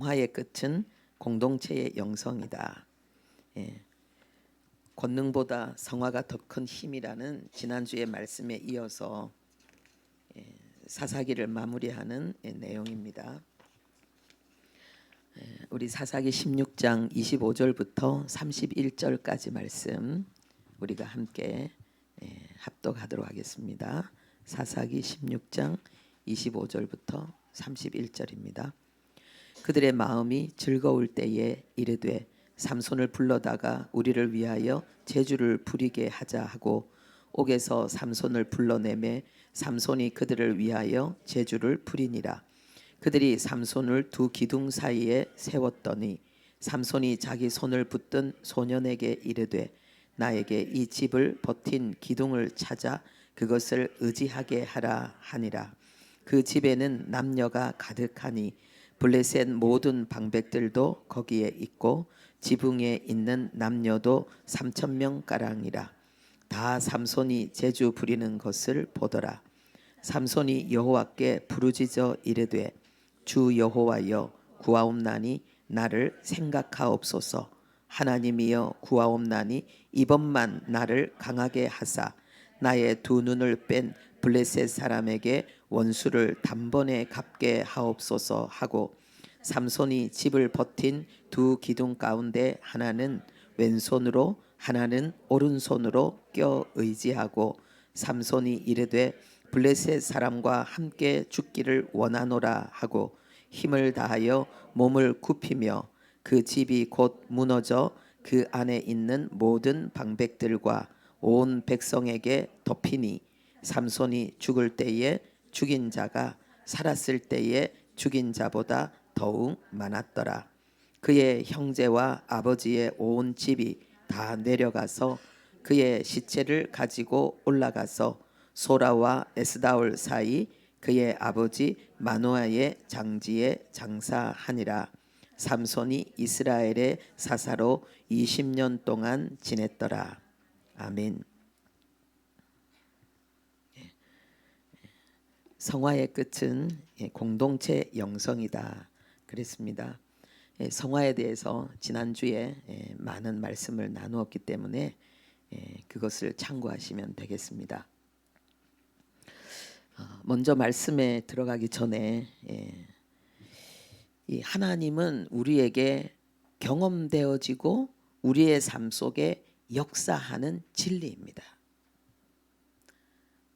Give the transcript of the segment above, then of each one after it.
화의 끝은 공동체의 영성이다. 예, 권능보다 성화가 더 큰 힘이라는 지난주의 말씀에 이어서 사사기를 마무리하는 내용입니다. 우리 사사기 16장 25절부터 31절까지 말씀 우리가 함께 합독하도록 하겠습니다. 사사기 16장 25절부터 31절입니다. 그들의 마음이 즐거울 때에 이르되 삼손을 불러다가 우리를 위하여 제주를 부리게 하자 하고 옥에서 삼손을 불러내매 삼손이 그들을 위하여 제주를 부리니라. 그들이 삼손을 두 기둥 사이에 세웠더니 삼손이 자기 손을 붙든 소년에게 이르되 나에게 이 집을 버틴 기둥을 찾아 그것을 의지하게 하라 하니라. 그 집에는 남녀가 가득하니 블레셋 모든 방백들도 거기에 있고 지붕에 있는 남녀도 3,000명 가량이라. 다 삼손이 제주 부리는 것을 보더라. 삼손이 여호와께 부르짖어 이르되 주 여호와여 구하옵나니 나를 생각하옵소서. 하나님이여 구하옵나니 이번만 나를 강하게 하사 나의 두 눈을 뺀 블레셋 사람에게 원수를 단번에 갚게 하옵소서 하고 삼손이 집을 버틴 두 기둥 가운데 하나는 왼손으로 하나는 오른손으로 껴 의지하고 삼손이 이르되 블레셋 사람과 함께 죽기를 원하노라 하고 힘을 다하여 몸을 굽히며 그 집이 곧 무너져 그 안에 있는 모든 방백들과 온 백성에게 덮이니 삼손이 죽을 때에 죽인 자가 살았을 때에 죽인 자보다 더욱 많았더라. 그의 형제와 아버지의 온 집이 다 내려가서 그의 시체를 가지고 올라가서 소라와 에스다올 사이 그의 아버지 마노아의 장지에 장사하니라. 삼손이 이스라엘의 사사로 20년 동안 지냈더라. 아멘. 성화의 끝은 공동체 영성이다 그랬습니다. 성화에 대해서 지난주에 많은 말씀을 나누었기 때문에 그것을 참고하시면 되겠습니다. 먼저 말씀에 들어가기 전에 이 하나님은 우리에게 경험되어지고 우리의 삶 속에 역사하는 진리입니다.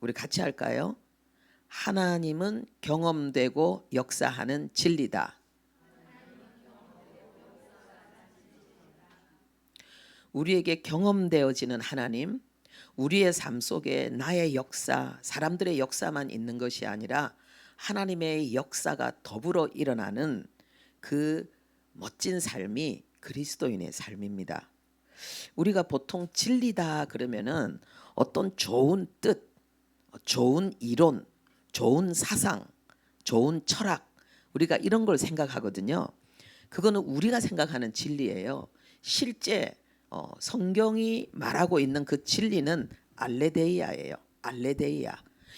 우리 같이 할까요? 하나님은 경험되고 역사하는 진리다. 우리에게 경험되어지는 하나님, 우리의 삶 속에 나의 역사, 사람들의 역사만 있는 것이 아니라 하나님의 역사가 더불어 일어나는 그 멋진 삶이 그리스도인의 삶입니다. 우리가 보통 진리다 그러면은 어떤 좋은 뜻, 좋은 이론, 좋은 사상, 좋은 철학, 우리가 이런 걸 생각하거든요. 그거는 우리가 생각하는 진리예요. 실제 성경이 말하고 있는 그 진리는 알레데이아예요. 알레데이아.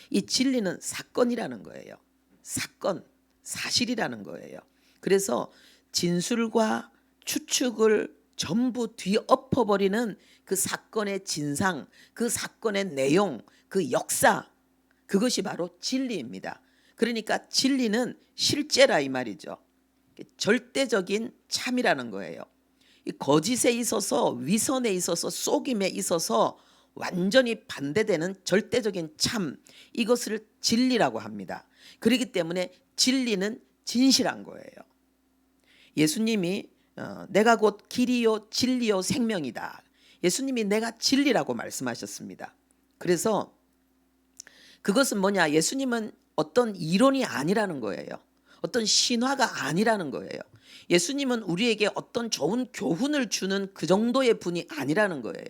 이 진리는 사건이라는 거예요. 사건, 사실이라는 거예요. 그래서 진술과 추측을 전부 뒤엎어버리는 그 사건의 진상, 그 사건의 내용, 그 역사, 그것이 바로 진리입니다. 그러니까 진리는 실제라 이 말이죠. 절대적인 참이라는 거예요. 이 거짓에 있어서, 위선에 있어서, 속임에 있어서 완전히 반대되는 절대적인 참, 이것을 진리라고 합니다. 그렇기 때문에 진리는 진실한 거예요. 예수님이 내가 곧 길이요 진리요 생명이다. 예수님이 내가 진리라고 말씀하셨습니다. 그래서 그것은 뭐냐? 예수님은 어떤 이론이 아니라는 거예요. 어떤 신화가 아니라는 거예요. 예수님은 우리에게 어떤 좋은 교훈을 주는 그 정도의 분이 아니라는 거예요.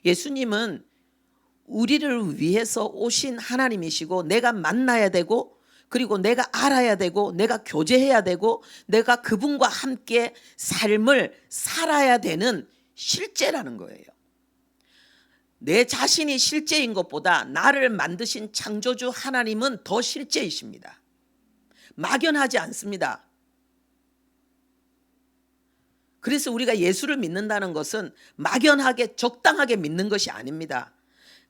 예수님은 우리를 위해서 오신 하나님이시고 내가 만나야 되고 그리고 내가 알아야 되고 내가 교제해야 되고 내가 그분과 함께 삶을 살아야 되는 실제라는 거예요. 내 자신이 실제인 것보다 나를 만드신 창조주 하나님은 더 실제이십니다. 막연하지 않습니다. 그래서 우리가 예수를 믿는다는 것은 막연하게 적당하게 믿는 것이 아닙니다.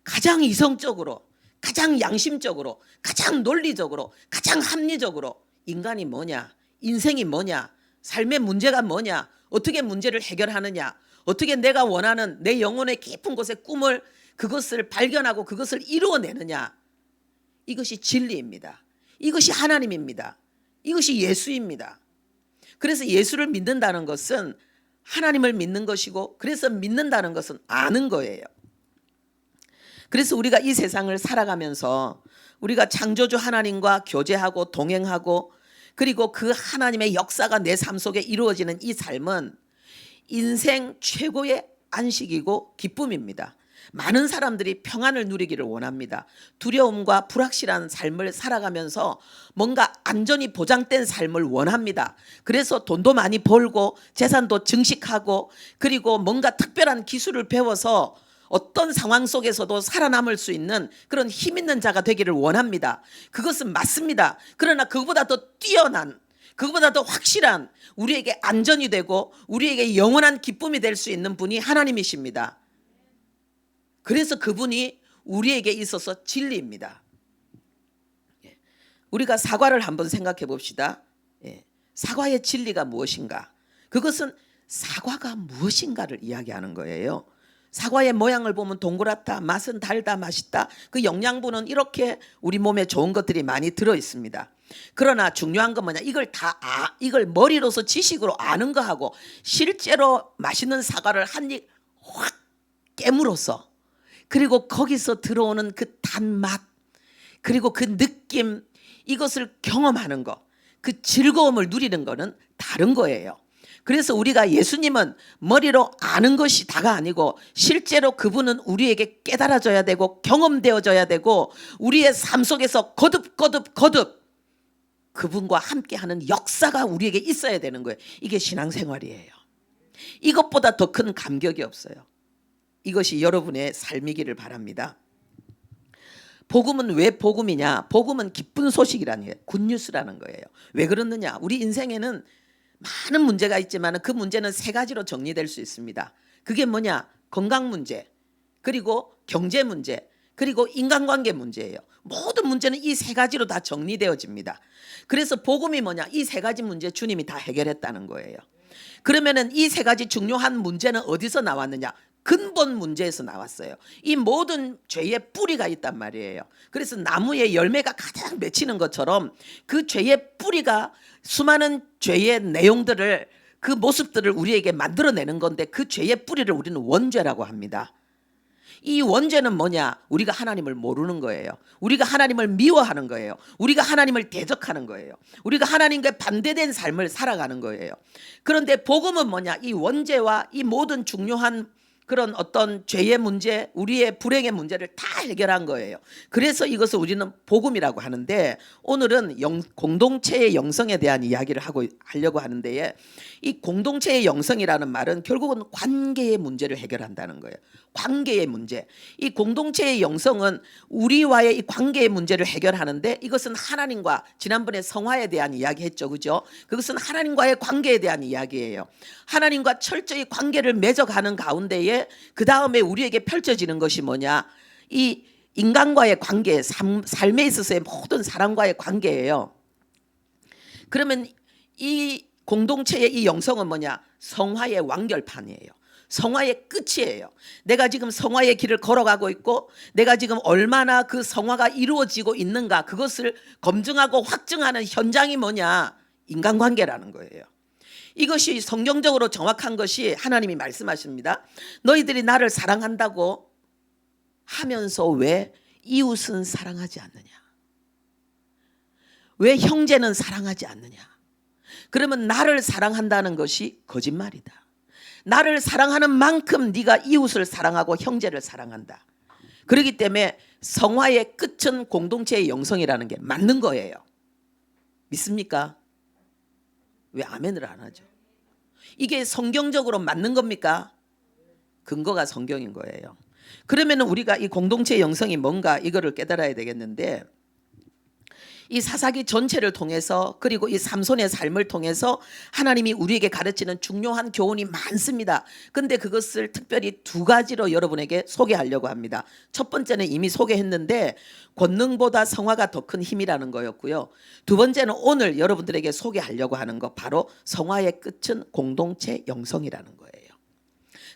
가장 이성적으로, 가장 양심적으로, 가장 논리적으로, 가장 합리적으로 인간이 뭐냐, 인생이 뭐냐, 삶의 문제가 뭐냐, 어떻게 문제를 해결하느냐, 어떻게 내가 원하는 내 영혼의 깊은 곳의 꿈을 그것을 발견하고 그것을 이루어내느냐. 이것이 진리입니다. 이것이 하나님입니다. 이것이 예수입니다. 그래서 예수를 믿는다는 것은 하나님을 믿는 것이고, 그래서 믿는다는 것은 아는 거예요. 그래서 우리가 이 세상을 살아가면서 우리가 창조주 하나님과 교제하고 동행하고, 그리고 그 하나님의 역사가 내 삶 속에 이루어지는 이 삶은 인생 최고의 안식이고 기쁨입니다. 많은 사람들이 평안을 누리기를 원합니다. 두려움과 불확실한 삶을 살아가면서 뭔가 안전이 보장된 삶을 원합니다. 그래서 돈도 많이 벌고 재산도 증식하고, 그리고 뭔가 특별한 기술을 배워서 어떤 상황 속에서도 살아남을 수 있는 그런 힘 있는 자가 되기를 원합니다. 그것은 맞습니다. 그러나 그보다 더 뛰어난, 그보다 더 확실한, 우리에게 안전이 되고 우리에게 영원한 기쁨이 될 수 있는 분이 하나님이십니다. 그래서 그분이 우리에게 있어서 진리입니다. 우리가 사과를 한번 생각해 봅시다. 사과의 진리가 무엇인가? 그것은 사과가 무엇인가를 이야기하는 거예요. 사과의 모양을 보면 동그랗다, 맛은 달다, 맛있다. 그 영양분은 이렇게 우리 몸에 좋은 것들이 많이 들어 있습니다. 그러나 중요한 건 뭐냐? 이걸 머리로서 지식으로 아는 거하고 실제로 맛있는 사과를 한 입 확 깨물어서, 그리고 거기서 들어오는 그 단맛, 그리고 그 느낌, 이것을 경험하는 거, 그 즐거움을 누리는 거는 다른 거예요. 그래서 우리가 예수님은 머리로 아는 것이 다가 아니고 실제로 그분은 우리에게 깨달아져야 되고 경험되어져야 되고 우리의 삶 속에서 거듭 그분과 함께하는 역사가 우리에게 있어야 되는 거예요. 이게 신앙생활이에요. 이것보다 더 큰 감격이 없어요. 이것이 여러분의 삶이기를 바랍니다. 복음은 왜 복음이냐? 복음은 기쁜 소식이라는 거예요. 굿뉴스라는 거예요. 왜 그러느냐? 우리 인생에는 많은 문제가 있지만 그 문제는 세 가지로 정리될 수 있습니다. 그게 뭐냐? 건강 문제, 그리고 경제 문제, 그리고 인간관계 문제예요. 모든 문제는 이 세 가지로 다 정리되어집니다. 그래서 복음이 뭐냐? 이 세 가지 문제 주님이 다 해결했다는 거예요. 그러면은 이 세 가지 중요한 문제는 어디서 나왔느냐? 근본 문제에서 나왔어요. 이 모든 죄의 뿌리가 있단 말이에요. 그래서 나무에 열매가 가장 맺히는 것처럼 그 죄의 뿌리가 수많은 죄의 내용들을, 그 모습들을 우리에게 만들어내는 건데, 그 죄의 뿌리를 우리는 원죄라고 합니다. 이 원죄는 뭐냐? 우리가 하나님을 모르는 거예요. 우리가 하나님을 미워하는 거예요. 우리가 하나님을 대적하는 거예요. 우리가 하나님과 반대된 삶을 살아가는 거예요. 그런데 복음은 뭐냐? 이 원죄와 이 모든 중요한 그런 어떤 죄의 문제, 우리의 불행의 문제를 다 해결한 거예요. 그래서 이것을 우리는 복음이라고 하는데, 오늘은 공동체의 영성에 대한 이야기를 하려고 하는데, 이 공동체의 영성이라는 말은 결국은 관계의 문제를 해결한다는 거예요. 관계의 문제. 이 공동체의 영성은 우리와의 이 관계의 문제를 해결하는데, 이것은 하나님과, 지난번에 성화에 대한 이야기 했죠, 그죠? 그것은 하나님과의 관계에 대한 이야기예요. 하나님과 철저히 관계를 맺어가는 가운데에 그 다음에 우리에게 펼쳐지는 것이 뭐냐? 이 인간과의 관계, 삶에 있어서의 모든 사람과의 관계예요. 그러면 이 공동체의 이 영성은 뭐냐? 성화의 완결판이에요. 성화의 끝이에요. 내가 지금 성화의 길을 걸어가고 있고, 내가 지금 얼마나 그 성화가 이루어지고 있는가, 그것을 검증하고 확증하는 현장이 뭐냐? 인간관계라는 거예요. 이것이 성경적으로 정확한 것이 하나님이 말씀하십니다. 너희들이 나를 사랑한다고 하면서 왜 이웃은 사랑하지 않느냐? 왜 형제는 사랑하지 않느냐? 그러면 나를 사랑한다는 것이 거짓말이다. 나를 사랑하는 만큼 네가 이웃을 사랑하고 형제를 사랑한다. 그렇기 때문에 성화의 끝은 공동체의 영성이라는 게 맞는 거예요. 믿습니까? 왜 아멘을 안 하죠? 이게 성경적으로 맞는 겁니까? 근거가 성경인 거예요. 그러면 우리가 이 공동체의 영성이 뭔가 이거를 깨달아야 되겠는데, 이 사사기 전체를 통해서 그리고 이 삼손의 삶을 통해서 하나님이 우리에게 가르치는 중요한 교훈이 많습니다. 근데 그것을 특별히 두 가지로 여러분에게 소개하려고 합니다. 첫 번째는 이미 소개했는데 권능보다 성화가 더 큰 힘이라는 거였고요. 두 번째는 오늘 여러분들에게 소개하려고 하는 거 바로 성화의 끝은 공동체 영성이라는 거예요.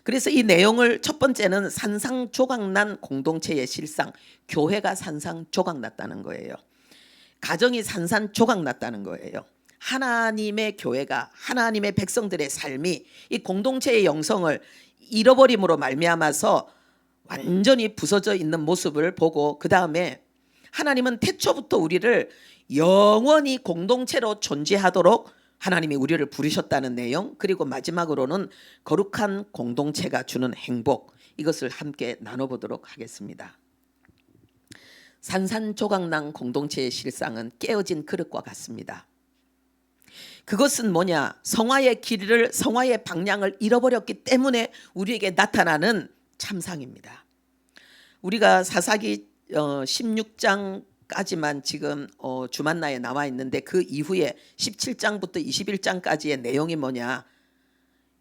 그래서 이 내용을 첫 번째는 산상조각난 공동체의 실상, 교회가 산상조각났다는 거예요. 가정이 산산조각났다는 거예요. 하나님의 교회가 하나님의 백성들의 삶이 이 공동체의 영성을 잃어버림으로 말미암아서 완전히 부서져 있는 모습을 보고 그 다음에 하나님은 태초부터 우리를 영원히 공동체로 존재하도록 하나님이 우리를 부르셨다는 내용, 그리고 마지막으로는 거룩한 공동체가 주는 행복, 이것을 함께 나눠보도록 하겠습니다. 산산조각난 공동체의 실상은 깨어진 그릇과 같습니다. 그것은 뭐냐? 성화의 길을, 성화의 방향을 잃어버렸기 때문에 우리에게 나타나는 참상입니다. 우리가 사사기 16장까지만 지금 주만나에 나와 있는데 그 이후에 17장부터 21장까지의 내용이 뭐냐?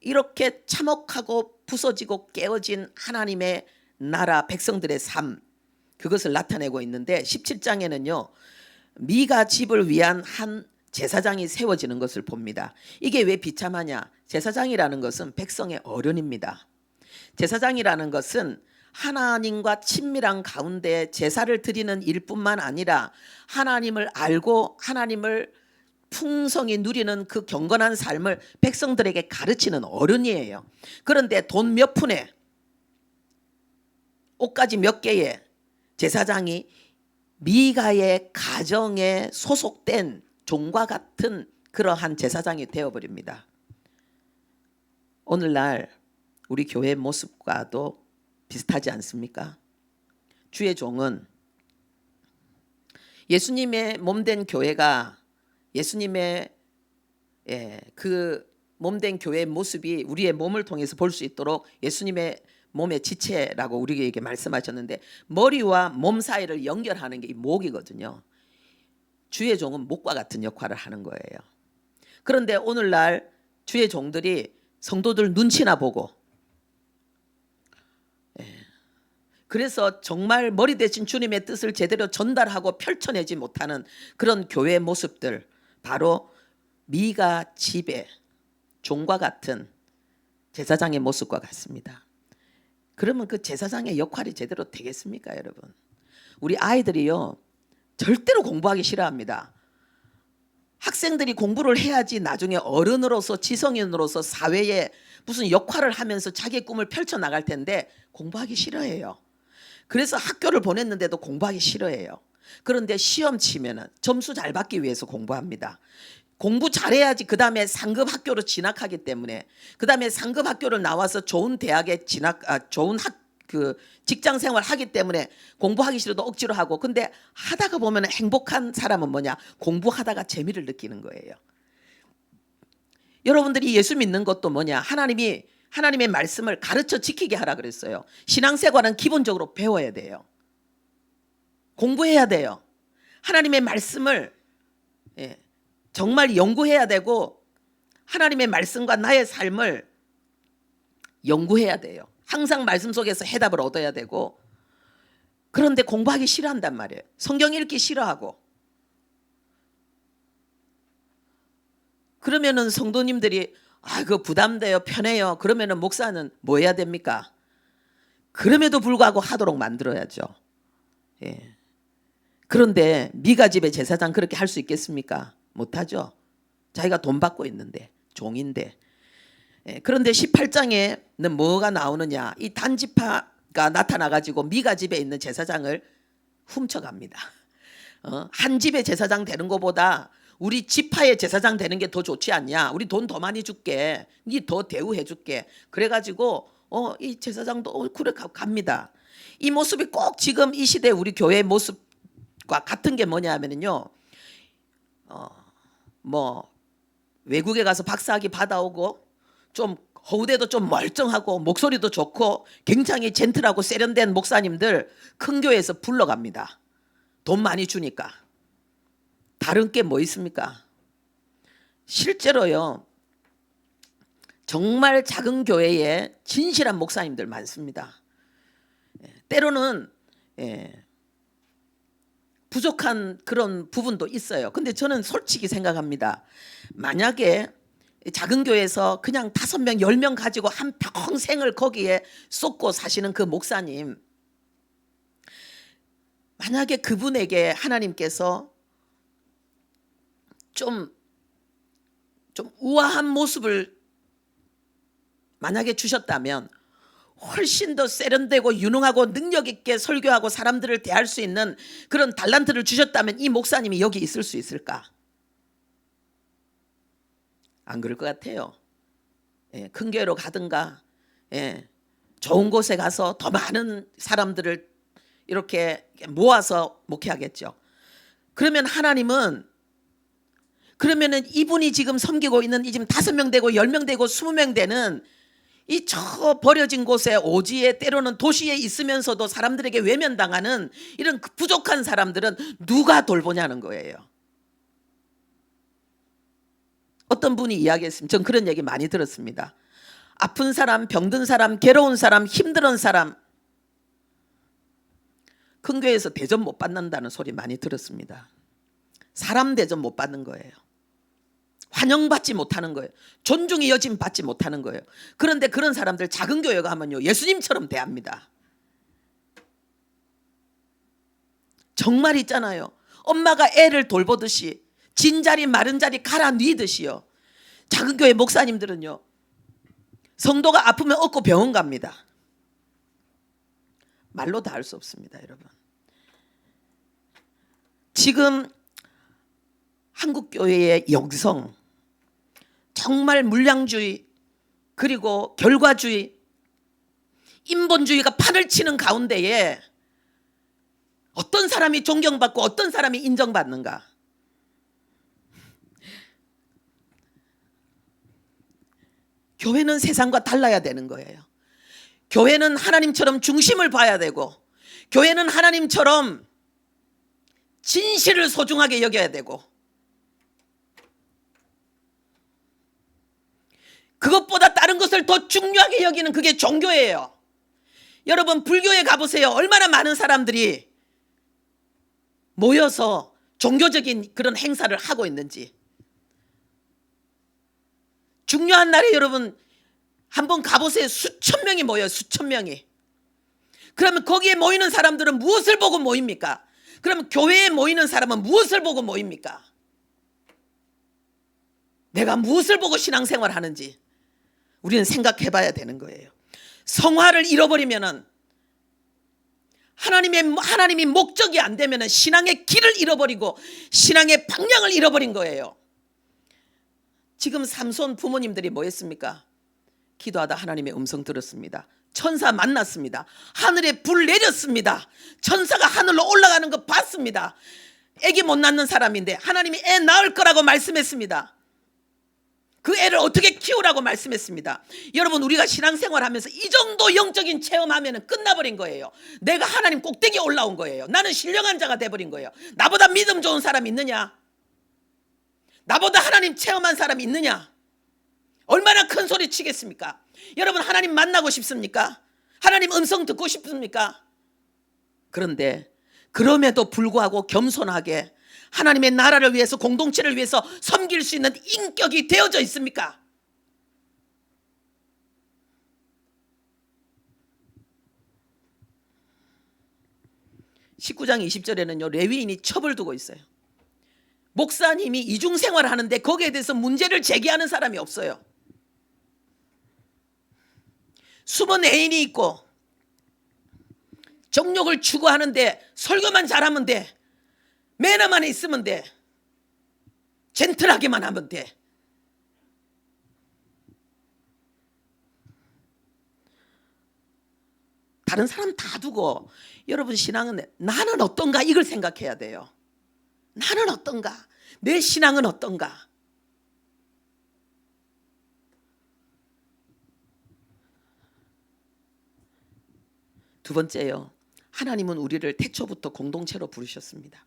이렇게 참혹하고 부서지고 깨어진 하나님의 나라 백성들의 삶, 그것을 나타내고 있는데 17장에는요. 미가 집을 위한 한 제사장이 세워지는 것을 봅니다. 이게 왜 비참하냐? 제사장이라는 것은 백성의 어른입니다. 제사장이라는 것은 하나님과 친밀한 가운데 제사를 드리는 일뿐만 아니라 하나님을 알고 하나님을 풍성히 누리는 그 경건한 삶을 백성들에게 가르치는 어른이에요. 그런데 돈 몇 푼에 옷가지 몇 개에 제사장이 미가의 가정에 소속된 종과 같은 그러한 제사장이 되어버립니다. 오늘날 우리 교회 모습과도 비슷하지 않습니까? 주의 종은 예수님의 몸된 교회가 예수님의 그 몸된 교회의 모습이 우리의 몸을 통해서 볼 수 있도록 예수님의 몸의 지체라고 우리에게 말씀하셨는데 머리와 몸 사이를 연결하는 게 이 목이거든요. 주의 종은 목과 같은 역할을 하는 거예요. 그런데 오늘날 주의 종들이 성도들 눈치나 보고 그래서 정말 머리 대신 주님의 뜻을 제대로 전달하고 펼쳐내지 못하는 그런 교회 모습들, 바로 미가 집의 종과 같은 제사장의 모습과 같습니다. 그러면 그 제사장의 역할이 제대로 되겠습니까, 여러분? 우리 아이들이요 절대로 공부하기 싫어합니다. 학생들이 공부를 해야지 나중에 어른으로서 지성인으로서 사회에 무슨 역할을 하면서 자기의 꿈을 펼쳐나갈 텐데 공부하기 싫어해요. 그래서 학교를 보냈는데도 공부하기 싫어해요. 그런데 시험 치면은 점수 잘 받기 위해서 공부합니다. 공부 잘해야지 그 다음에 상급 학교로 진학하기 때문에 그 다음에 상급 학교를 나와서 좋은 대학에 좋은 직장 생활 하기 때문에 공부하기 싫어도 억지로 하고, 근데 하다가 보면 행복한 사람은 뭐냐? 공부하다가 재미를 느끼는 거예요. 여러분들이 예수 믿는 것도 뭐냐? 하나님의 말씀을 가르쳐 지키게 하라 그랬어요. 신앙생활은 기본적으로 배워야 돼요. 공부해야 돼요. 하나님의 말씀을 정말 연구해야 되고 하나님의 말씀과 나의 삶을 연구해야 돼요. 항상 말씀 속에서 해답을 얻어야 되고, 그런데 공부하기 싫어한단 말이에요. 성경 읽기 싫어하고. 그러면은 성도님들이 그거 부담돼요, 편해요. 그러면은 목사는 뭐 해야 됩니까? 그럼에도 불구하고 하도록 만들어야죠. 그런데 미가 집의 제사장 그렇게 할 수 있겠습니까? 못하죠. 자기가 돈 받고 있는데, 종인데. 그런데 18장에는 뭐가 나오느냐? 이 단지파가 나타나가지고 미가 집에 있는 제사장을 훔쳐갑니다. 한 집의 제사장 되는 것보다 우리 지파의 제사장 되는 게 더 좋지 않냐? 우리 돈 더 많이 줄게. 니 더 대우해 줄게. 그래가지고 이 제사장도 그래 갑니다. 이 모습이 꼭 지금 이 시대 우리 교회의 모습과 같은 게 뭐냐 하면은요. 뭐 외국에 가서 박사학위 받아오고 좀 허우대도 좀 멀쩡하고 목소리도 좋고 굉장히 젠틀하고 세련된 목사님들 큰 교회에서 불러갑니다. 돈 많이 주니까. 다른 게 뭐 있습니까? 실제로요, 정말 작은 교회에 진실한 목사님들 많습니다. 때로는 부족한 그런 부분도 있어요. 근데 저는 솔직히 생각합니다. 만약에 작은 교회에서 그냥 5명, 10명 가지고 한 평생을 거기에 쏟고 사시는 그 목사님, 만약에 그분에게 하나님께서 좀 우아한 모습을 만약에 주셨다면 훨씬 더 세련되고 유능하고 능력 있게 설교하고 사람들을 대할 수 있는 그런 달란트를 주셨다면 이 목사님이 여기 있을 수 있을까? 안 그럴 것 같아요. 큰 교회로 가든가 좋은 곳에 가서 더 많은 사람들을 이렇게 모아서 목회하겠죠. 그러면 하나님은 그러면은 이분이 지금 섬기고 있는 이 지금 5명 되고 10명 되고 20명 되는 이 저 버려진 곳에 오지에 때로는 도시에 있으면서도 사람들에게 외면당하는 이런 부족한 사람들은 누가 돌보냐는 거예요. 어떤 분이 이야기했습니다. 전 그런 얘기 많이 들었습니다. 아픈 사람, 병든 사람, 괴로운 사람, 힘든 사람, 큰 교회에서 대접 못 받는다는 소리 많이 들었습니다. 사람 대접 못 받는 거예요. 환영받지 못하는 거예요. 존중의 여짐 받지 못하는 거예요. 그런데 그런 사람들 작은 교회 가면요, 예수님처럼 대합니다. 정말 있잖아요. 엄마가 애를 돌보듯이 진 자리 마른 자리 갈아 뉘듯이요. 작은 교회 목사님들은요, 성도가 아프면 업고 병원 갑니다. 말로 다 할 수 없습니다, 여러분. 지금 한국 교회의 영성, 정말 물량주의 그리고 결과주의, 인본주의가 판을 치는 가운데에 어떤 사람이 존경받고 어떤 사람이 인정받는가? 교회는 세상과 달라야 되는 거예요. 교회는 하나님처럼 중심을 봐야 되고, 교회는 하나님처럼 진실을 소중하게 여겨야 되고, 그것보다 다른 것을 더 중요하게 여기는 그게 종교예요. 여러분 불교에 가보세요. 얼마나 많은 사람들이 모여서 종교적인 그런 행사를 하고 있는지. 중요한 날에 여러분 한번 가보세요. 수천 명이 모여요. 수천 명이. 그러면 거기에 모이는 사람들은 무엇을 보고 모입니까? 그러면 교회에 모이는 사람은 무엇을 보고 모입니까? 내가 무엇을 보고 신앙생활 하는지 우리는 생각해 봐야 되는 거예요. 성화를 잃어버리면은 하나님이 목적이 안 되면은 신앙의 길을 잃어버리고 신앙의 방향을 잃어버린 거예요. 지금 삼손 부모님들이 뭐 했습니까? 기도하다 하나님의 음성 들었습니다. 천사 만났습니다. 하늘에 불 내렸습니다. 천사가 하늘로 올라가는 거 봤습니다. 애기 못 낳는 사람인데 하나님이 애 낳을 거라고 말씀했습니다. 그 애를 어떻게 키우라고 말씀했습니다. 여러분 우리가 신앙생활하면서 이 정도 영적인 체험하면 끝나버린 거예요. 내가 하나님 꼭대기에 올라온 거예요. 나는 신령한 자가 돼버린 거예요. 나보다 믿음 좋은 사람 있느냐? 나보다 하나님 체험한 사람이 있느냐? 얼마나 큰 소리 치겠습니까? 여러분 하나님 만나고 싶습니까? 하나님 음성 듣고 싶습니까? 그런데 그럼에도 불구하고 겸손하게 하나님의 나라를 위해서 공동체를 위해서 섬길 수 있는 인격이 되어져 있습니까? (19장 20절에는요) 레위인이 첩을 두고 있어요. 목사님이 이중생활을 하는데 거기에 대해서 문제를 제기하는 사람이 없어요. 숨은 애인이 있고 정욕을 추구하는데 설교만 잘하면 돼. 매너만 있으면 돼. 젠틀하게만 하면 돼. 다른 사람 다 두고 여러분 신앙은 나는 어떤가 이걸 생각해야 돼요. 나는 어떤가? 내 신앙은 어떤가? 두 번째요. 하나님은 우리를 태초부터 공동체로 부르셨습니다.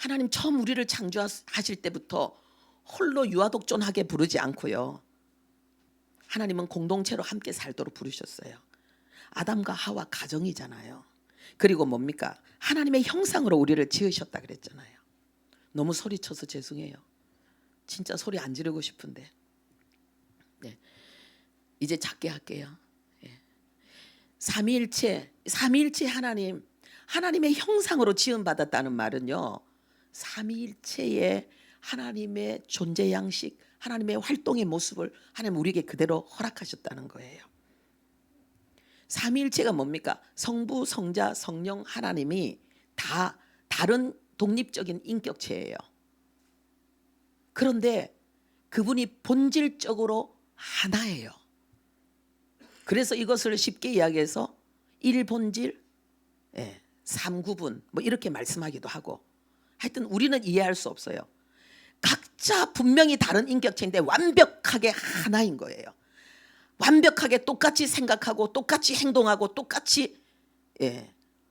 하나님 처음 우리를 창조하실 때부터 홀로 유아독존하게 부르지 않고요. 하나님은 공동체로 함께 살도록 부르셨어요. 아담과 하와 가정이잖아요. 그리고 뭡니까? 하나님의 형상으로 우리를 지으셨다 그랬잖아요. 너무 소리쳐서 죄송해요. 진짜 소리 안 지르고 싶은데. 네. 이제 작게 할게요. 예. 삼위일체 하나님의 형상으로 지음받았다는 말은요. 삼위일체의 하나님의 존재 양식, 하나님의 활동의 모습을 하나님 우리에게 그대로 허락하셨다는 거예요. 삼위일체가 뭡니까? 성부, 성자, 성령 하나님이 다 다른 독립적인 인격체예요. 그런데 그분이 본질적으로 하나예요. 그래서 이것을 쉽게 이야기해서 일본질, 삼구분 뭐 이렇게 말씀하기도 하고, 하여튼 우리는 이해할 수 없어요. 각자 분명히 다른 인격체인데 완벽하게 하나인 거예요. 완벽하게 똑같이 생각하고 똑같이 행동하고 똑같이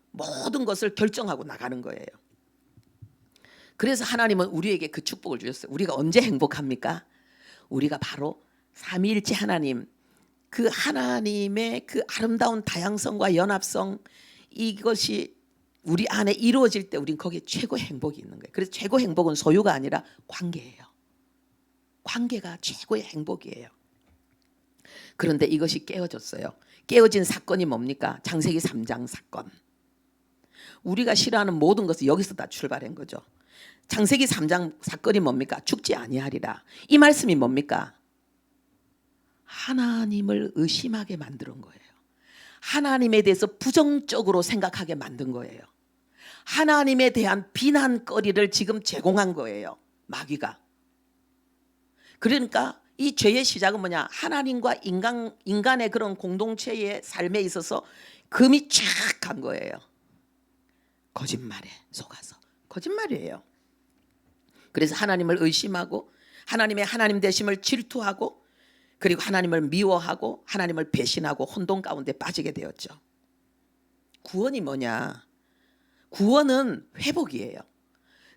모든 것을 결정하고 나가는 거예요. 그래서 하나님은 우리에게 그 축복을 주셨어요. 우리가 언제 행복합니까? 우리가 바로 삼위일체 하나님, 그 하나님의 그 아름다운 다양성과 연합성, 이것이 우리 안에 이루어질 때 우린 거기에 최고의 행복이 있는 거예요. 그래서 최고의 행복은 소유가 아니라 관계예요. 관계가 최고의 행복이에요. 그런데 이것이 깨어졌어요. 깨어진 사건이 뭡니까? 창세기 3장 사건. 우리가 싫어하는 모든 것은 여기서 다 출발한 거죠. 창세기 3장 사건이 뭡니까? 죽지 아니하리라. 이 말씀이 뭡니까? 하나님을 의심하게 만드는 거예요. 하나님에 대해서 부정적으로 생각하게 만든 거예요. 하나님에 대한 비난거리를 지금 제공한 거예요. 마귀가. 그러니까 이 죄의 시작은 뭐냐? 하나님과 인간의 그런 공동체의 삶에 있어서 금이 쫙 간 거예요. 거짓말에 속아서. 거짓말이에요. 그래서 하나님을 의심하고 하나님의 하나님 되심을 질투하고 그리고 하나님을 미워하고 하나님을 배신하고 혼돈 가운데 빠지게 되었죠. 구원이 뭐냐? 구원은 회복이에요.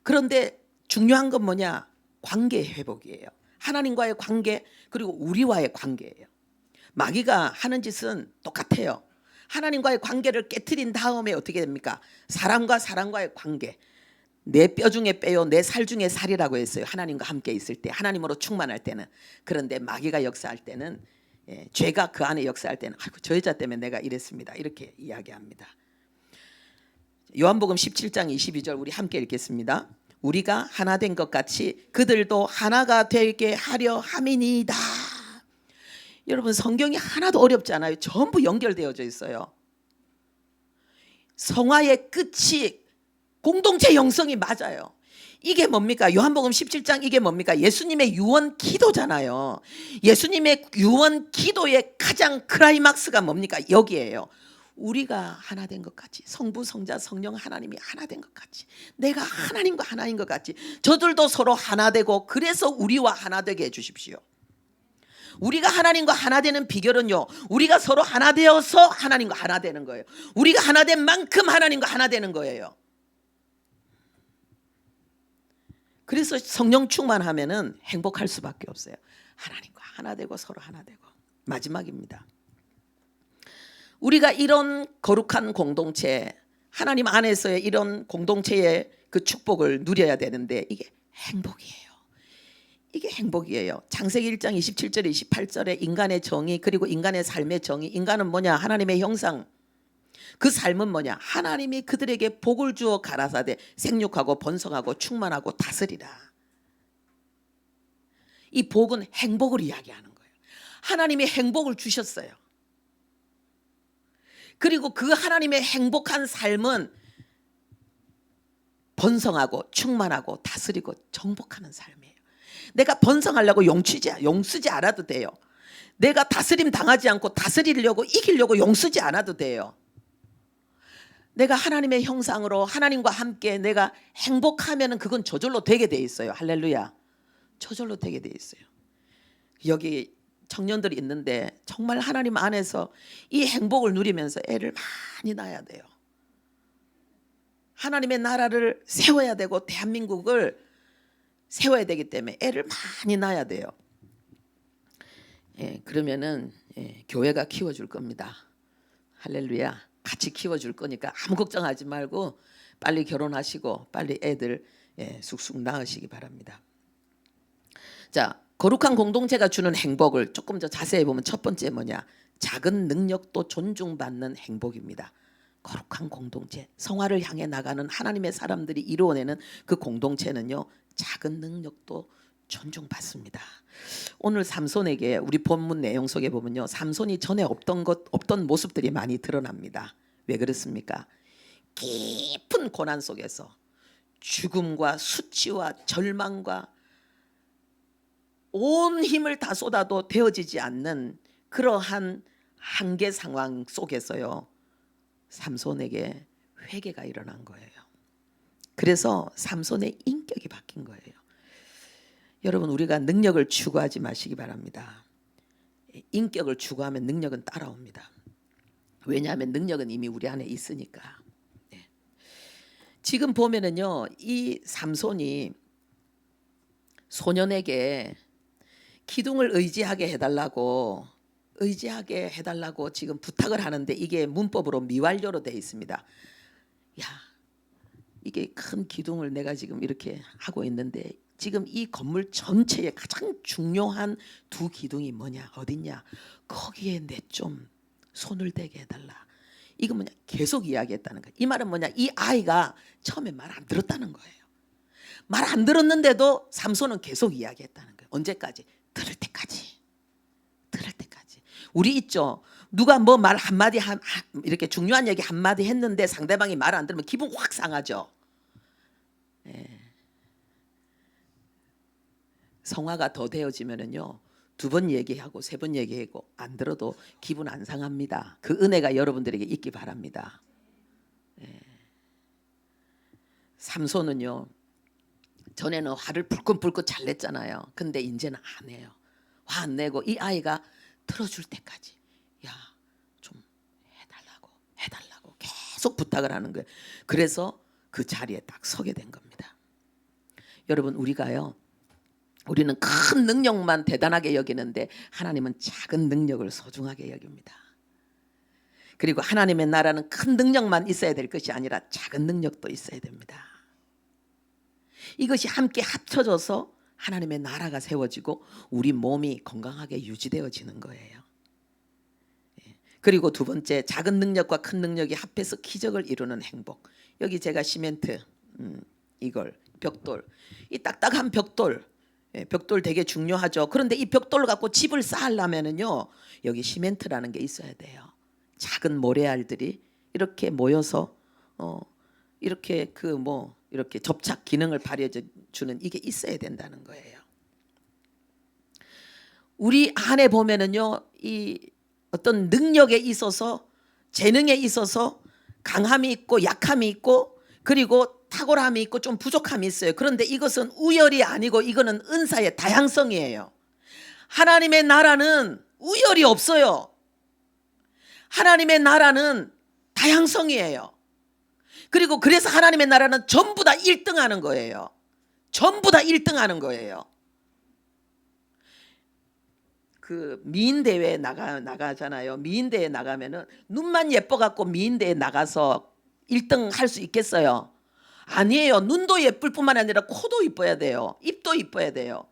그런데 중요한 건 뭐냐? 관계 회복이에요. 하나님과의 관계 그리고 우리와의 관계예요. 마귀가 하는 짓은 똑같아요. 하나님과의 관계를 깨트린 다음에 어떻게 됩니까? 사람과 사람과의 관계. 내 뼈 중에 뼈요 내 살 중에 살이라고 했어요. 하나님과 함께 있을 때, 하나님으로 충만할 때는. 그런데 마귀가 역사할 때는, 죄가 그 안에 역사할 때는 아이고 저 여자 때문에 내가 이랬습니다. 이렇게 이야기합니다. 요한복음 17장 22절 우리 함께 읽겠습니다. 우리가 하나 된 것 같이 그들도 하나가 되게 하려 함이니이다. 여러분 성경이 하나도 어렵지 않아요. 전부 연결되어져 있어요. 성화의 끝이 공동체 영성이 맞아요. 이게 뭡니까? 요한복음 17장 이게 뭡니까? 예수님의 유언 기도잖아요. 예수님의 유언 기도의 가장 클라이막스가 뭡니까? 여기에요. 우리가 하나 된 것 같이, 성부 성자 성령 하나님이 하나 된 것 같이, 내가 하나님과 하나인 것 같이 저들도 서로 하나 되고, 그래서 우리와 하나 되게 해주십시오. 우리가 하나님과 하나 되는 비결은요, 우리가 서로 하나 되어서 하나님과 하나 되는 거예요. 우리가 하나 된 만큼 하나님과 하나 되는 거예요. 그래서 성령 충만하면은 행복할 수밖에 없어요. 하나님과 하나 되고 서로 하나 되고. 마지막입니다. 우리가 이런 거룩한 공동체, 하나님 안에서의 이런 공동체의 그 축복을 누려야 되는데 이게 행복이에요. 이게 행복이에요. 창세기 1장 27절에 28절에 인간의 정의 그리고 인간의 삶의 정의. 인간은 뭐냐? 하나님의 형상. 그 삶은 뭐냐? 하나님이 그들에게 복을 주어 가라사대 생육하고 번성하고 충만하고 다스리라. 이 복은 행복을 이야기하는 거예요. 하나님이 행복을 주셨어요. 그리고 그 하나님의 행복한 삶은 번성하고 충만하고 다스리고 정복하는 삶이에요. 내가 번성하려고 용쓰지 않아도 돼요. 내가 다스림 당하지 않고 다스리려고 이기려고 용쓰지 않아도 돼요. 내가 하나님의 형상으로 하나님과 함께 내가 행복하면은 그건 저절로 되게 돼 있어요. 할렐루야. 저절로 되게 돼 있어요. 여기 청년들이 있는데 정말 하나님 안에서 이 행복을 누리면서 애를 많이 낳아야 돼요. 하나님의 나라를 세워야 되고 대한민국을 세워야 되기 때문에 애를 많이 낳아야 돼요. 그러면은 교회가 키워줄 겁니다. 할렐루야. 같이 키워줄 거니까 아무 걱정하지 말고 빨리 결혼하시고 빨리 애들 쑥쑥 낳으시기 바랍니다. 자, 거룩한 공동체가 주는 행복을 조금 더 자세히 보면 첫 번째 뭐냐? 작은 능력도 존중받는 행복입니다. 거룩한 공동체, 성화를 향해 나가는 하나님의 사람들이 이루어내는 그 공동체는요, 작은 능력도 존중받습니다. 오늘 삼손에게 우리 본문 내용 속에 보면요, 삼손이 전에 없던 모습들이 많이 드러납니다. 왜 그렇습니까? 깊은 고난 속에서 죽음과 수치와 절망과 온 힘을 다 쏟아도 되어지지 않는 그러한 한계 상황 속에서요, 삼손에게 회개가 일어난 거예요. 그래서 삼손의 인격이 바뀐 거예요. 여러분, 우리가 능력을 추구하지 마시기 바랍니다. 인격을 추구하면 능력은 따라옵니다. 왜냐하면 능력은 이미 우리 안에 있으니까. 지금 보면은요, 이 삼손이 소년에게 기둥을 의지하게 해달라고 지금 부탁을 하는데 이게 문법으로 미완료로 되어 있습니다. 야, 이게 큰 기둥을 내가 지금 이렇게 하고 있는데 지금 이 건물 전체에 가장 중요한 두 기둥이 뭐냐, 어딨냐, 거기에 내 좀 손을 대게 해달라. 이거 뭐냐, 계속 이야기했다는 거예요. 이 말은 뭐냐, 이 아이가 처음에 말 안 들었다는 거예요. 말 안 들었는데도 삼손은 계속 이야기했다는 거예요. 언제까지? 들을 때까지. 우리 있죠. 누가 뭐 말 한마디 이렇게 중요한 얘기 한마디 했는데 상대방이 말 안 들으면 기분 확 상하죠. 성화가 더 되어지면은요, 2번 얘기하고 3번 얘기하고 안 들어도 기분 안 상합니다. 그 은혜가 여러분들에게 있기 바랍니다. 삼손은요, 전에는 화를 불끈불끈 잘 냈잖아요. 근데 이제는 안 해요. 화 안 내고 이 아이가 들어줄 때까지, 야, 좀 해달라고 계속 부탁을 하는 거예요. 그래서 그 자리에 딱 서게 된 겁니다. 여러분, 우리는 큰 능력만 대단하게 여기는데 하나님은 작은 능력을 소중하게 여깁니다. 그리고 하나님의 나라는 큰 능력만 있어야 될 것이 아니라 작은 능력도 있어야 됩니다. 이것이 함께 합쳐져서 하나님의 나라가 세워지고 우리 몸이 건강하게 유지되어지는 거예요. 그리고 2번째, 작은 능력과 큰 능력이 합해서 기적을 이루는 행복. 여기 제가 시멘트, 이걸 벽돌, 이 딱딱한 벽돌 되게 중요하죠. 그런데 이 벽돌 갖고 집을 쌓으려면은요, 여기 시멘트라는 게 있어야 돼요. 작은 모래알들이 이렇게 모여서 이렇게 이렇게 접착 기능을 발휘해 주는 이게 있어야 된다는 거예요. 우리 안에 보면은요, 이 어떤 능력에 있어서, 재능에 있어서 강함이 있고 약함이 있고 그리고 탁월함이 있고 좀 부족함이 있어요. 그런데 이것은 우열이 아니고 이거는 은사의 다양성이에요. 하나님의 나라는 우열이 없어요. 하나님의 나라는 다양성이에요. 그리고 그래서 하나님의 나라는 전부 다 1등하는 거예요. 전부 다 1등하는 거예요. 그 미인대회에 나가잖아요. 미인대회에 나가면은 눈만 예뻐갖고 미인대회에 나가서 1등 할 수 있겠어요? 아니에요. 눈도 예쁠 뿐만 아니라 코도 이뻐야 돼요. 입도 이뻐야 돼요.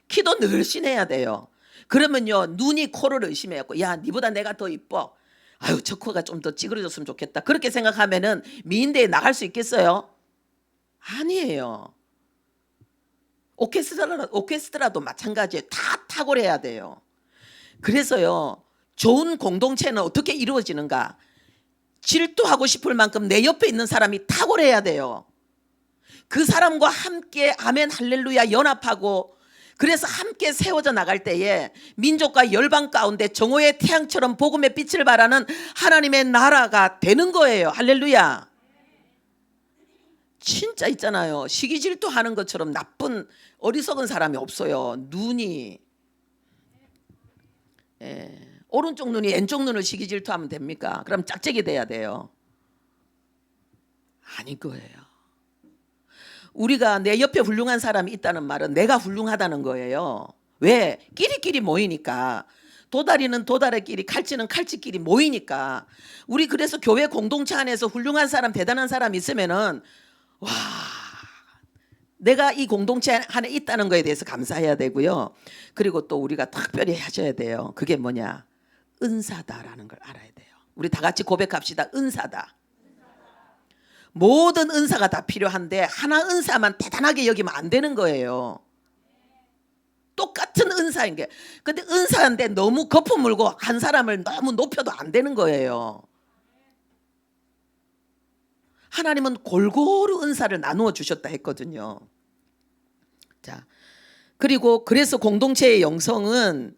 키도 늘씬해야 돼요. 그러면요, 눈이 코를 의심해갖고, 야, 니보다 내가 더 이뻐. 아유, 저 코가 좀 더 찌그러졌으면 좋겠다. 그렇게 생각하면은 미인대회에 나갈 수 있겠어요? 아니에요. 오케스트라도 마찬가지예요. 다 탁월해야 돼요. 그래서요, 좋은 공동체는 어떻게 이루어지는가? 질투하고 싶을 만큼 내 옆에 있는 사람이 탁월해야 돼요. 그 사람과 함께 아멘 할렐루야 연합하고, 그래서 함께 세워져 나갈 때에 민족과 열방 가운데 정오의 태양처럼 복음의 빛을 발하는 하나님의 나라가 되는 거예요. 할렐루야. 진짜 있잖아요. 시기 질투하는 것처럼 나쁜 어리석은 사람이 없어요. 눈이 오른쪽 눈이 왼쪽 눈을 시기 질투하면 됩니까? 그럼 짝짝이 돼야 돼요. 아닌 거예요. 우리가 내 옆에 훌륭한 사람이 있다는 말은 내가 훌륭하다는 거예요. 왜? 끼리끼리 모이니까. 도다리는 도다리끼리, 칼치는 칼치끼리 모이니까. 우리 그래서 교회 공동체 안에서 훌륭한 사람, 대단한 사람 있으면은 와, 내가 이 공동체 안에 있다는 거에 대해서 감사해야 되고요. 그리고 또 우리가 특별히 하셔야 돼요. 그게 뭐냐? 은사다라는 걸 알아야 돼요. 우리 다 같이 고백합시다. 은사다. 모든 은사가 다 필요한데 하나 은사만 대단하게 여기면 안 되는 거예요. 똑같은 은사인 게. 근데 은사인데 너무 거품 물고 한 사람을 너무 높여도 안 되는 거예요. 하나님은 골고루 은사를 나누어 주셨다 했거든요. 자, 그리고 그래서 공동체의 영성은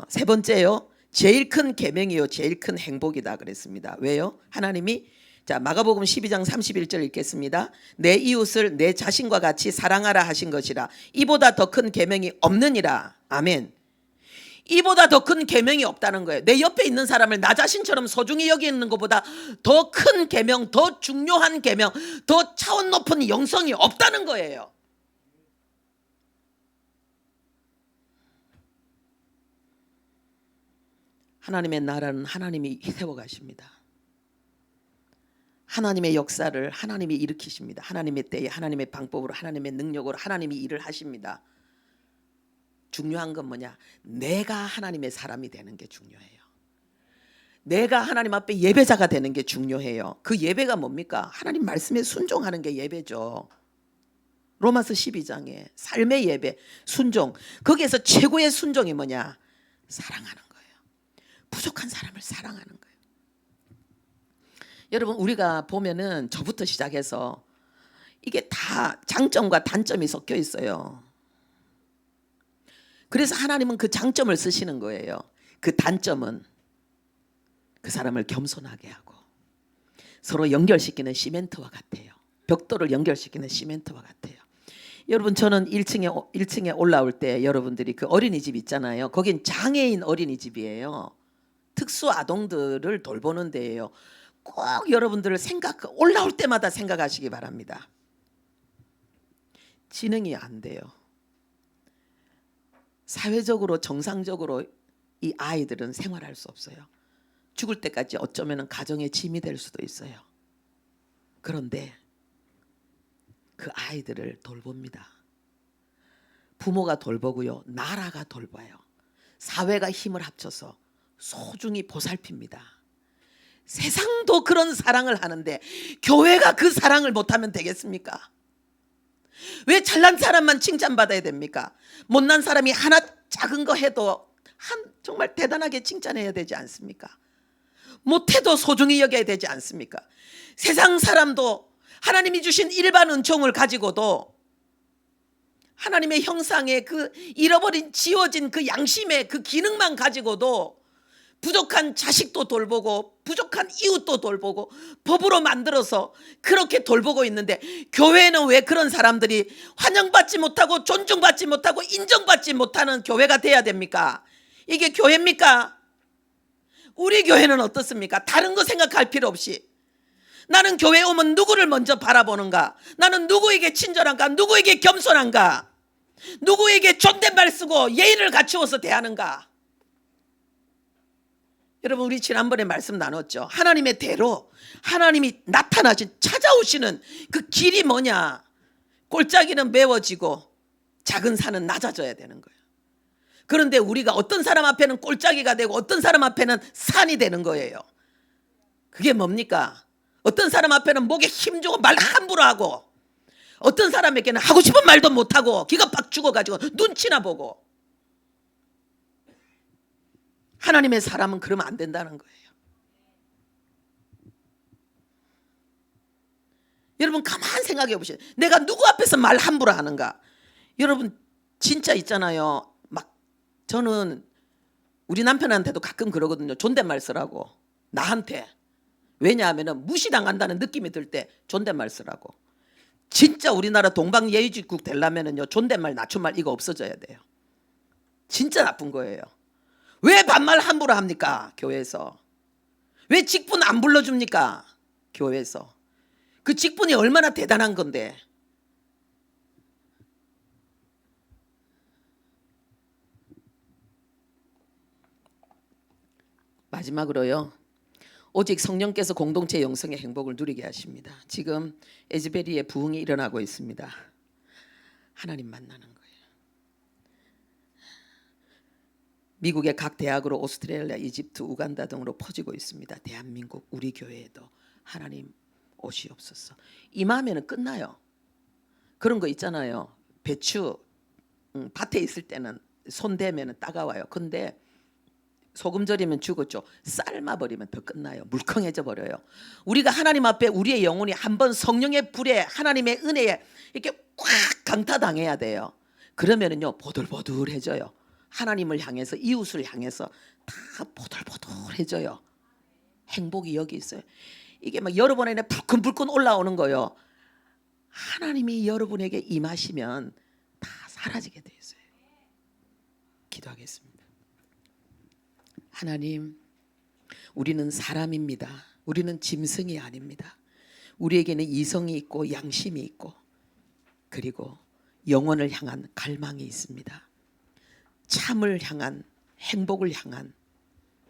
세 번째요. 제일 큰 계명이요, 제일 큰 행복이다 그랬습니다. 왜요? 하나님이 자, 마가복음 12장 31절 읽겠습니다. 내 이웃을 내 자신과 같이 사랑하라 하신 것이라. 이보다 더 큰 계명이 없느니라. 아멘. 이보다 더 큰 계명이 없다는 거예요. 내 옆에 있는 사람을 나 자신처럼 소중히 여기는 것보다 더 큰 계명, 더 중요한 계명, 더 차원 높은 영성이 없다는 거예요. 하나님의 나라는 하나님이 세워가십니다. 하나님의 역사를 하나님이 일으키십니다. 하나님의 때에 하나님의 방법으로 하나님의 능력으로 하나님이 일을 하십니다. 중요한 건 뭐냐? 내가 하나님의 사람이 되는 게 중요해요. 내가 하나님 앞에 예배자가 되는 게 중요해요. 그 예배가 뭡니까? 하나님 말씀에 순종하는 게 예배죠. 로마서 12장에 삶의 예배, 순종. 거기에서 최고의 순종이 뭐냐? 사랑하는 거예요. 부족한 사람을 사랑하는 거예요. 여러분, 우리가 보면은 저부터 시작해서 이게 다 장점과 단점이 섞여 있어요. 그래서 하나님은 그 장점을 쓰시는 거예요. 그 단점은 그 사람을 겸손하게 하고 서로 연결시키는 시멘트와 같아요. 벽돌을 연결시키는 시멘트와 같아요. 여러분, 저는 1층에 올라올 때 여러분들이 그 어린이집 있잖아요. 거긴 장애인 어린이집이에요. 특수 아동들을 돌보는 데예요. 꼭 여러분들을 올라올 때마다 생각하시기 바랍니다. 지능이 안 돼요. 사회적으로 정상적으로 이 아이들은 생활할 수 없어요. 죽을 때까지 어쩌면 가정의 짐이 될 수도 있어요. 그런데 그 아이들을 돌봅니다. 부모가 돌보고요, 나라가 돌봐요. 사회가 힘을 합쳐서 소중히 보살핍니다. 세상도 그런 사랑을 하는데 교회가 그 사랑을 못하면 되겠습니까? 왜 잘난 사람만 칭찬받아야 됩니까? 못난 사람이 하나 작은 거 해도 정말 대단하게 칭찬해야 되지 않습니까? 못해도 소중히 여겨야 되지 않습니까? 세상 사람도 하나님이 주신 일반 은총을 가지고도 하나님의 형상의 그 잃어버린 지워진 그 양심의 그 기능만 가지고도 부족한 자식도 돌보고 부족한 이웃도 돌보고 법으로 만들어서 그렇게 돌보고 있는데 교회는 왜 그런 사람들이 환영받지 못하고 존중받지 못하고 인정받지 못하는 교회가 돼야 됩니까? 이게 교회입니까? 우리 교회는 어떻습니까? 다른 거 생각할 필요 없이 나는 교회에 오면 누구를 먼저 바라보는가? 나는 누구에게 친절한가? 누구에게 겸손한가? 누구에게 존댓말 쓰고 예의를 갖추어서 대하는가? 여러분, 우리 지난번에 말씀 나눴죠. 하나님의 대로 하나님이 나타나신 찾아오시는 그 길이 뭐냐? 골짜기는 메워지고 작은 산은 낮아져야 되는 거예요. 그런데 우리가 어떤 사람 앞에는 골짜기가 되고 어떤 사람 앞에는 산이 되는 거예요. 그게 뭡니까? 어떤 사람 앞에는 목에 힘주고 말 함부로 하고 어떤 사람에게는 하고 싶은 말도 못하고 기가 빡 죽어가지고 눈치나 보고. 하나님의 사람은 그러면 안 된다는 거예요. 여러분, 가만 생각해 보세요. 내가 누구 앞에서 말 함부로 하는가? 여러분, 진짜 있잖아요. 막 저는 우리 남편한테도 가끔 그러거든요. 존댓말 쓰라고. 나한테. 왜냐하면 무시당한다는 느낌이 들 때 존댓말 쓰라고. 진짜 우리나라 동방예의지국 되려면요, 존댓말 낮춤말 이거 없어져야 돼요. 진짜 나쁜 거예요. 왜 반말 함부로 합니까? 교회에서. 왜 직분 안 불러줍니까? 교회에서. 그 직분이 얼마나 대단한 건데. 마지막으로요. 오직 성령께서 공동체 영성의 행복을 누리게 하십니다. 지금 에즈베리의 부흥이 일어나고 있습니다. 하나님 만나는 거예요. 미국의 각 대학으로 오스트레일리아, 이집트, 우간다 등으로 퍼지고 있습니다. 대한민국 우리 교회에도 하나님 오시옵소서. 임하면은 끝나요. 그런 거 있잖아요. 배추 밭에 있을 때는 손 대면은 따가워요. 근데 소금 절이면 죽었죠. 삶아버리면 더 끝나요. 물컹해져 버려요. 우리가 하나님 앞에 우리의 영혼이 한번 성령의 불에 하나님의 은혜에 이렇게 꽉 강타당해야 돼요. 그러면은요 보들보들해져요. 하나님을 향해서 이웃을 향해서 다 보들보들해져요. 행복이 여기 있어요. 이게 막 여러분에게 불끈불끈 올라오는 거예요. 하나님이 여러분에게 임하시면 다 사라지게 돼 있어요. 기도하겠습니다. 하나님, 우리는 사람입니다. 우리는 짐승이 아닙니다. 우리에게는 이성이 있고 양심이 있고 그리고 영혼을 향한 갈망이 있습니다. 참을 향한, 행복을 향한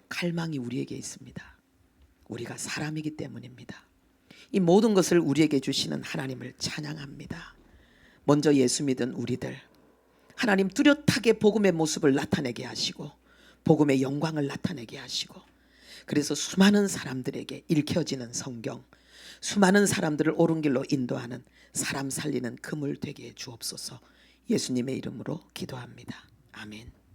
갈망이 우리에게 있습니다. 우리가 사람이기 때문입니다. 이 모든 것을 우리에게 주시는 하나님을 찬양합니다. 먼저 예수 믿은 우리들, 하나님 뚜렷하게 복음의 모습을 나타내게 하시고 복음의 영광을 나타내게 하시고, 그래서 수많은 사람들에게 읽혀지는 성경, 수많은 사람들을 옳은 길로 인도하는 사람 살리는 그물 되게 해 주옵소서. 예수님의 이름으로 기도합니다. 아멘.